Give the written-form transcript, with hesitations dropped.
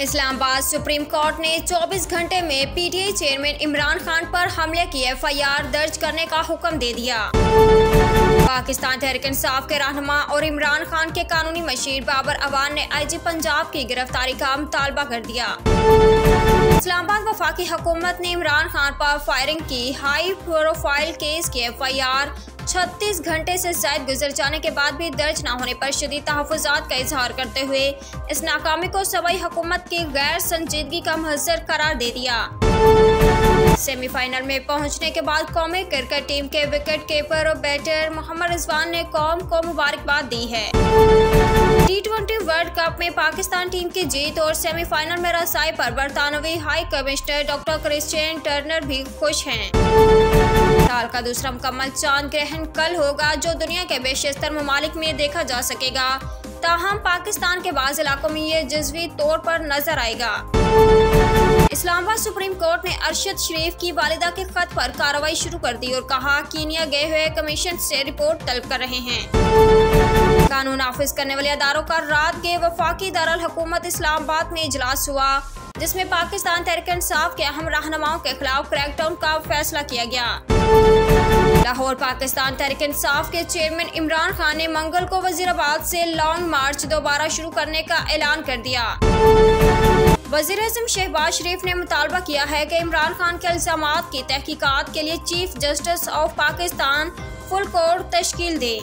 Islamabad supreme court ने 24 घंटे में पीटीआई चेयरमैन इमरान खान पर हमले की एफआईआर दर्ज करने का हुक्म दे दिया। पाकिस्तान तहरीक इंसाफ के रहनुमा और इमरान खान के कानूनी मशीर बाबर अवान ने आईजी पंजाब की गिरफ्तारी का मुतालबा कर दिया। इस्लामाबाद वफाकी हुकूमत ने इमरान खान पर फायरिंग की हाई प्रोफाइल केस की एफआईआर 36 घंटे से ज्यादा गुजर जाने के बाद भी दर्ज न होने पर शदीद तहफ़्फ़ुज़ात का इजहार करते हुए इस नाकामी को सूबाई हुकूमत की गैर संजीदगी का महज़र करार दे दिया। सेमीफाइनल में पहुंचने के बाद कौमी क्रिकेट टीम के विकेट कीपर और बैटर मोहम्मद रिजवान ने कौम को मुबारकबाद दी है। T20 वर्ल्ड कप में पाकिस्तान टीम की जीत और सेमीफाइनल में रसाई पर बरतानवी high commissioner doctor Christian Turner भी खुश हैं। साल का दूसरा मुकम्मल चांद ग्रहण कल होगा, जो दुनिया के बेशतर ममालिक में देखा जा सकेगा। ताहम पाकिस्तान के बाज़ इलाकों में ये जज़वी तौर पर नजर आएगा। इस्लामाबाद सुप्रीम कोर्ट ने अरशद शरीफ की वालिदा के खत पर कार्रवाई शुरू कर दी और कहा कीनिया गए हुए कमीशन से रिपोर्ट तलब कर रहे हैं। कानून नाफिज करने वाले अदारों का रात के वफाकी दारुल हुकूमत इस्लामाबाद में इजलास हुआ, जिसमें पाकिस्तान तहरीक इंसाफ के अहम रहनुमाओं के खिलाफ क्रैकडाउन का फैसला किया गया। लाहौर पाकिस्तान तहरीक इंसाफ के चेयरमैन इमरान खान ने मंगल को वजीराबाद से लॉन्ग मार्च दोबारा शुरू करने का ऐलान कर दिया। वज़ीर-ए-आज़म शहबाज शरीफ ने मुतालबा किया है कि इमरान खान के इल्ज़ामात की तहकीकात के लिए chief justice of Pakistan full court तश्कील दे।